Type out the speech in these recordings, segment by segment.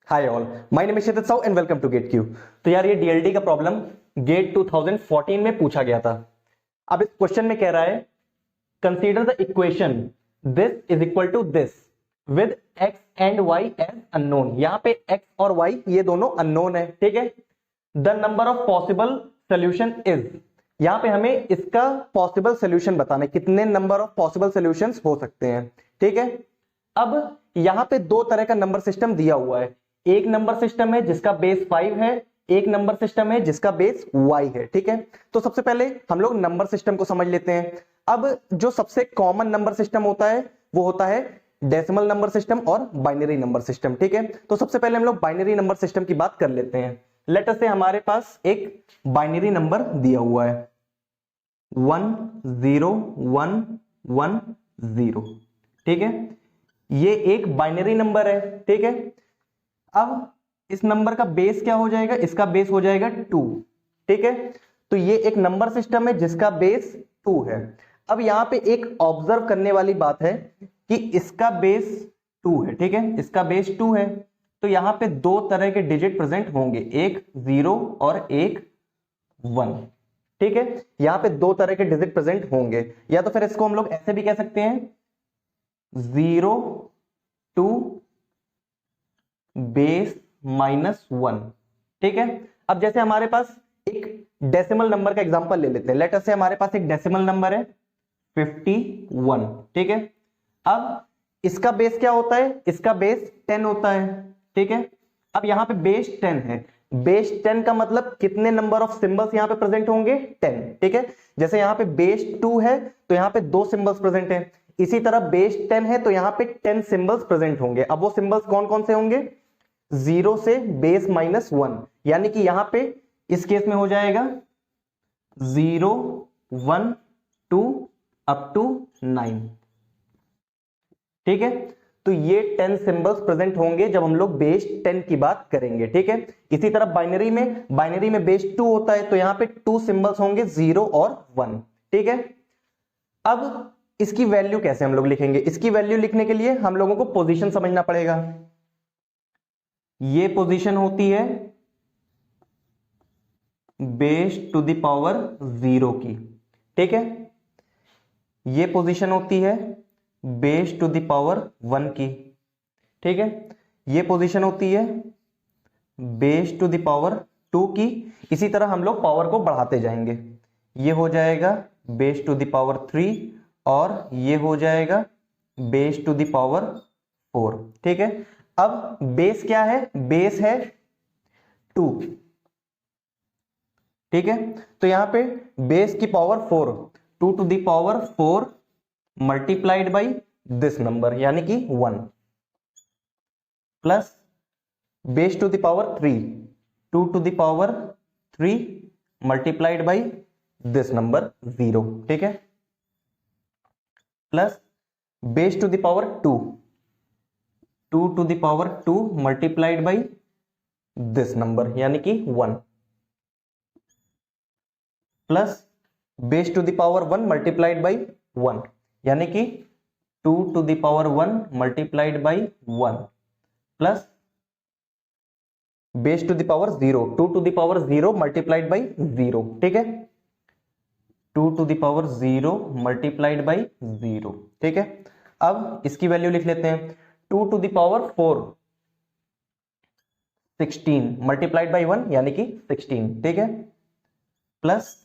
Hi all, my name is Kshitij Sahu and welcome to GATE Q. तो यार ये DLD का प्रॉब्लम गेट 2014 में पूछा गया था। अब इस क्वेश्चन में कह रहा है consider the equation this is equal to this with x and y as unknown. यहां पे एक्स और वाई ये दोनों अननोन है, ठीक है। The number of possible solution is, यहां पे हमें इसका पॉसिबल सोल्यूशन बताना है, कितने नंबर ऑफ पॉसिबल सोल्यूशंस हो सकते हैं, ठीक है। अब यहां पे दो तरह का नंबर सिस्टम दिया हुआ है। एक नंबर सिस्टम है जिसका बेस 5 है, एक नंबर सिस्टम है जिसका बेस y है, ठीक है। तो सबसे पहले हम लोग नंबर सिस्टम को समझ लेते हैं। अब जो सबसे कॉमन नंबर सिस्टम होता है वो होता है डेसिमल नंबर सिस्टम और बाइनरी नंबर सिस्टम, ठीक है। तो सबसे पहले हम लोग बाइनरी नंबर सिस्टम की बात कर लेते हैं। लेट अस से हमारे पास एक बाइनरी नंबर दिया हुआ है 1 0 1 1 0, ठीक है। ये एक बाइनरी नंबर है, ठीक है। अब इस नंबर का बेस क्या हो जाएगा? इसका बेस हो जाएगा 2, ठीक है। तो ये एक नंबर सिस्टम है जिसका बेस 2 है। अब यहां पे एक ऑब्जर्व करने वाली बात है कि इसका बेस 2 है, ठीक है। इसका बेस 2 है तो यहां पे दो तरह के डिजिट प्रेजेंट होंगे, एक 0 और एक 1, ठीक है। यहां पे दो तरह के डिजिट प्रेजेंट होंगे, या तो फिर इसको हम लोग ऐसे भी कह सकते हैं 0 2 बेस -1, ठीक है। अब जैसे हमारे पास एक डेसिमल नंबर का एग्जांपल ले लेते हैं। लेट अस से हमारे पास एक डेसिमल नंबर है 51, ठीक है। अब इसका बेस क्या होता है? इसका बेस 10 होता है, ठीक है। अब यहां पे बेस 10 है, बेस 10 का मतलब कितने नंबर ऑफ सिंबल्स यहां पे प्रेजेंट होंगे? 10, ठीक है। जैसे यहां पे बेस 2 है तो यहां पे दो सिंबल्स प्रेजेंट है, इसी तरह बेस 10 है तो यहां पे 10 सिंबल्स प्रेजेंट होंगे। अब वो सिंबल्स कौन कौन से होंगे? 0 से बेस -1, यानी कि यहां पे इस केस में हो जाएगा 0 1 2 अप टू 9, ठीक है। तो ये 10 सिंबल्स प्रेजेंट होंगे जब हम लोग बेस 10 की बात करेंगे, ठीक है। इसी तरह बाइनरी में बेस 2 होता है तो यहां पे 2 सिंबल्स होंगे 0 और 1, ठीक है। अब इसकी वैल्यू कैसे हम लोग लिखेंगे? इसकी वैल्यू लिखने के लिए हम लोगों को पोजीशन समझना पड़ेगा। ये पोजीशन होती है बेस टू द पावर 0 की, ठीक है। ये पोजीशन होती है बेस टू द पावर 1 की, ठीक है। ये पोजीशन होती है बेस टू द पावर 2 की। इसी तरह हम लोग पावर को बढ़ाते जाएंगे, ये हो जाएगा बेस टू द पावर 3 और ये हो जाएगा बेस टू द पावर 4, ठीक है। अब बेस क्या है? बेस है 2, ठीक है। तो यहां पे बेस की power 4, 2 to the power 4 multiplied by this number यानी कि 1, plus base to the power 3, 2 to the power 3 multiplied by this number 0, ठीक है। Plus base to the power 2, 2 to the power 2 multiplied by this number यानी कि 1, plus base to the power 1 multiplied by 1 यानी कि 2 to the power 1 multiplied by 1, plus base to the power 0, 2 to the power 0 multiplied by 0, ठीक है। 2 to the power 0 multiplied by 0, ठीक है। अब इसकी वैल्यू लिख लेते हैं 2 to the power 4 16 multiplied by 1 यानी कि 16, ठीक है। प्लस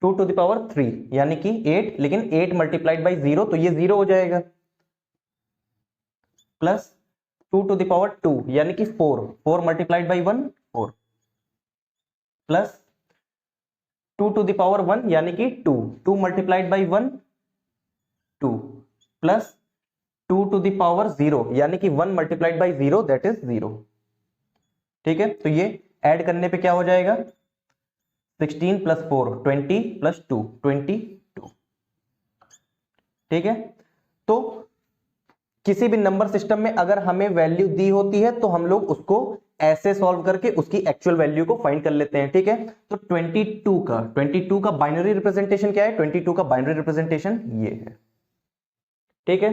2 टू द पावर 3 यानी कि 8, लेकिन 8 मल्टीप्लाइड बाई 0 तो ये 0 हो जाएगा। प्लस 2 टू द पावर 2 यानी कि 4, 4 multiplied by 1 4, plus 2 to the power 1 यानी कि 2, 2 multiplied by 1 2, plus 2 to the power 0 यानी कि 1 मल्टीप्लाइड बाई 0 दैट इज 0, ठीक है। तो ये ऐड करने पे क्या हो जाएगा? 16 प्लस 4 20 प्लस 2 22, ठीक है। तो किसी भी नंबर सिस्टम में अगर हमें वैल्यू दी होती है तो हम लोग उसको ऐसे सॉल्व करके उसकी एक्चुअल वैल्यू को फाइंड कर लेते हैं, ठीक है। तो 22 का बाइनरी रिप्रेजेंटेशन क्या है? 22 का बाइनरी रिप्रेजेंटेशन ये है, ठीक है।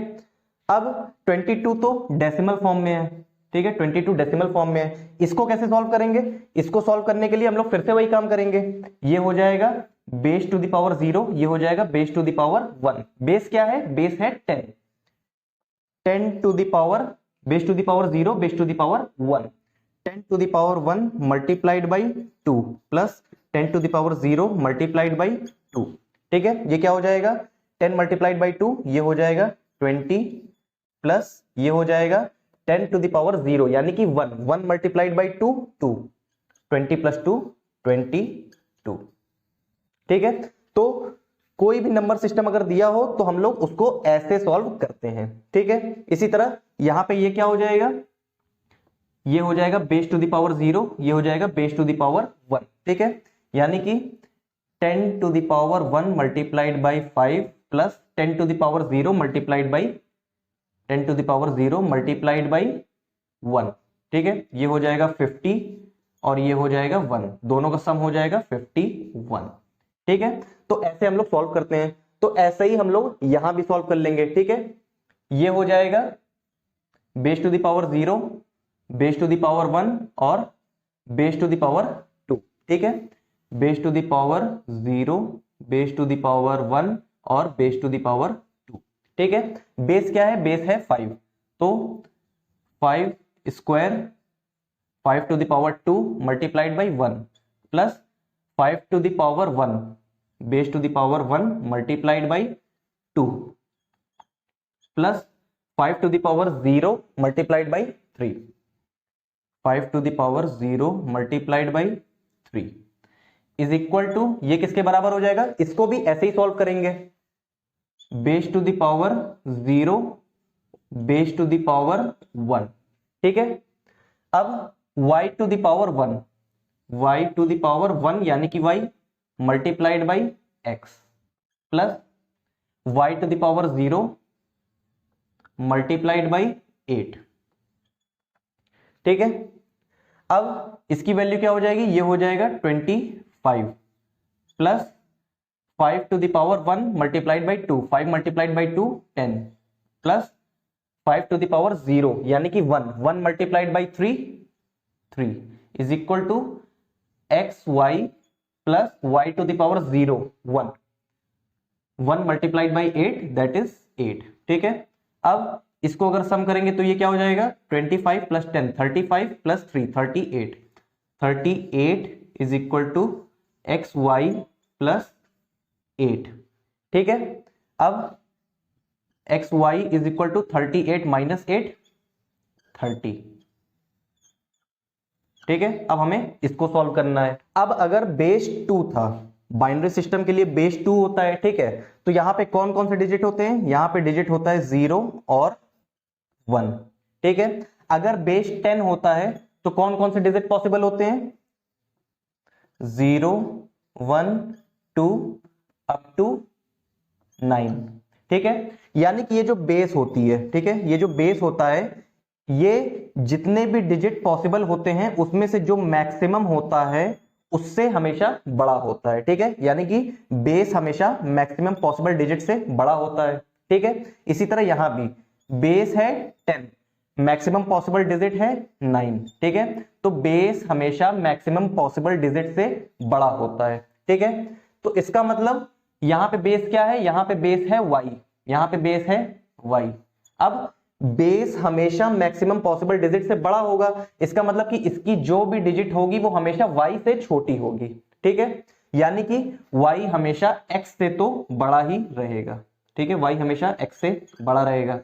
अब 22 तो डेसिमल फॉर्म में है, ठीक है, 22 डेसिमल फॉर्म में है। इसको कैसे सॉल्व करेंगे? इसको सॉल्व करने के लिए हम लोग फिर से वही काम करेंगे। ये हो जाएगा बेस टू द पावर 0, ये हो जाएगा base to the power 1। Base क्या है? बेस है 10, 10 to the power base to the power 0 base to the power 1, 10 to the power 1 multiplied by 2 plus 10 to the power 0 multiplied by 2। ठीक है, ये क्या हो जाएगा? 10 मल्टीप्लाइड बाई 2, ये हो जाएगा 20 प्लस ये हो जाएगा 10 टू द पावर 0 यानी कि 1, 1 मल्टीप्लाइड बाई 2 2, 20 प्लस 2 22। ठीक है, तो कोई भी नंबर सिस्टम अगर दिया हो तो हम लोग उसको ऐसे सॉल्व करते हैं। ठीक है, इसी तरह यहां पे ये क्या हो जाएगा? ये हो जाएगा बेस टू द पावर 0, ये हो जाएगा बेस टू द पावर 1। ठीक है, यानी कि 10 to the power 1 multiplied by 5 plus 10 to the power 0 multiplied by 10 to the power 0 multiplied by 1। ठीक है, ये हो जाएगा 50 और ये हो जाएगा 1, दोनों का सम हो जाएगा 51। ठीक है, तो ऐसे हम लोग सॉल्व करते हैं। तो ऐसे ही हम लोग यहां भी सॉल्व कर लेंगे। ठीक है, ये हो जाएगा base to the power 0 base to the power 1 और बेस टू द पावर 2। ठीक है, base to the power 0 base to the power 1 और बेस टू द पावर 2। ठीक है, बेस क्या है? बेस है 5, तो 5 square 5 to the power 2 multiplied by 1 plus 5 to the power 1 base to the power 1 multiplied by 2 plus 5 to the power 0 multiplied by 3, 5 to the power 0 multiplied by 3 is equal to, ये किसके बराबर हो जाएगा? इसको भी ऐसे ही सॉल्व करेंगे, base to the power 0 base to the power 1। ठीक है, अब y to the power 1, y to the power 1 यानी कि y multiplied by x plus y to the power 0 multiplied by 8। ठीक है, अब इसकी वैल्यू क्या हो जाएगी? ये हो जाएगा 25 plus 5 to the power 1 multiplied by 2, 5 multiplied by 2 10 plus 5 to the power 0 यानी कि 1, 1 multiplied by 3 3 is equal to x y plus y to the power 0 1, 1 multiplied by 8 that is 8। ठीक है, अब इसको अगर सम करेंगे तो ये क्या हो जाएगा? 25 plus 10 35 plus 3 38, 38 is equal to x y plus 8। ठीक है, अब x y is equal to 38 minus 8 30। ठीक है, अब हमें इसको सॉल्व करना है। अब अगर बेस 2 था, बाइनरी सिस्टम के लिए बेस 2 होता है। ठीक है, तो यहां पे कौन कौन से डिजिट होते हैं? यहां पे डिजिट होता है 0 और 1। ठीक है, अगर बेस 10 होता है तो कौन कौन से डिजिट पॉसिबल होते हैं? 0 1 2 अप टू 9। ठीक है, यानी कि ये जो बेस होती है, ठीक है, ये जो बेस होता है, ये जितने भी डिजिट पॉसिबल होते हैं उसमें से जो मैक्सिमम होता है उससे हमेशा बड़ा होता है। ठीक है, यानी कि बेस हमेशा मैक्सिमम पॉसिबल डिजिट से बड़ा होता है। ठीक है, इसी तरह यहां भी बेस है 10, मैक्सिमम पॉसिबल डिजिट है 9। ठीक है, तो बेस हमेशा मैक्सिमम पॉसिबल डिजिट से बड़ा होता है। ठीक है, तो इसका मतलब यहां पे बेस क्या है? यहां पे बेस है y, यहां पे बेस है y। अब बेस हमेशा मैक्सिमम पॉसिबल डिजिट से बड़ा होगा, इसका मतलब कि इसकी जो भी डिजिट होगी वो हमेशा y से छोटी होगी। ठीक है, यानी कि y हमेशा x से तो बड़ा ही रहेगा। ठीक है, y हमेशा x से बड़ा रहेगा।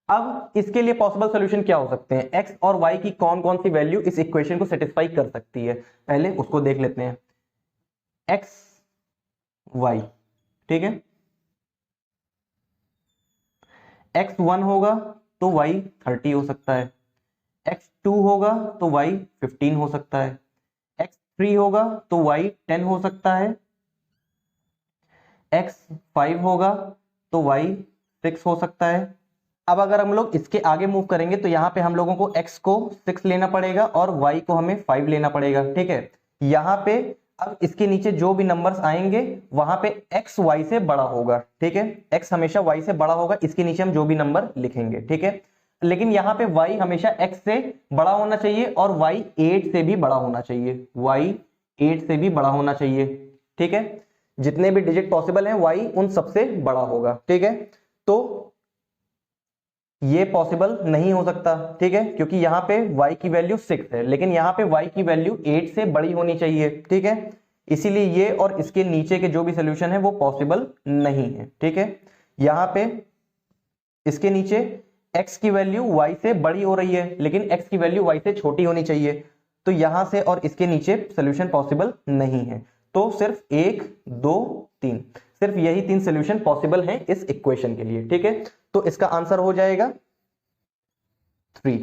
अब इसके लिए पॉसिबल सॉल्यूशन क्या हो सकते हैं? x और y की कौन कौन सी वैल्यू इस इक्वेशन को सेटिस्फाई कर सकती है, पहले उसको देख लेते हैं। x y, ठीक है, x1 होगा तो y 30 हो सकता है, x2 होगा तो y 15 हो सकता है, x3 होगा तो y 10 हो सकता है, x5 होगा तो y 6 हो सकता है। अब अगर हम लोग इसके आगे मूव करेंगे तो यहां पे हम लोगों को x को 6 लेना पड़ेगा और y को हमें 5 लेना पड़ेगा। ठीक है, यहां पे अब इसके नीचे जो भी नंबर्स आएंगे वहां पे x y से बड़ा होगा। ठीक है, x हमेशा y से बड़ा होगा, इसके नीचे हम जो भी नंबर लिखेंगे। ठीक है, लेकिन यहां पे y हमेशा x से बड़ा होना चाहिए और y 8 से भी बड़ा होना चाहिए, y 8 से भी बड़ा होना चाहिए। ठीक है, जितने भी डिजिट पॉसिबल हैं y उन सबसे बड़ा होगा। ठीक है, तो ये पॉसिबल नहीं हो सकता। ठीक है, क्योंकि यहां पे y की वैल्यू 6 है, लेकिन यहां पे y की वैल्यू 8 से बड़ी होनी चाहिए। ठीक है, इसीलिए ये और इसके नीचे के जो भी सोल्यूशन है वो पॉसिबल नहीं है। ठीक है, यहां पे इसके नीचे x की वैल्यू y से बड़ी हो रही है, लेकिन x की वैल्यू y से छोटी होनी चाहिए, तो यहां से और इसके नीचे सोल्यूशन पॉसिबल नहीं है। तो सिर्फ 1 2 3, सिर्फ यही 3 सोल्यूशन पॉसिबल हैं इस इक्वेशन के लिए। ठीक है, तो इसका आंसर हो जाएगा 3।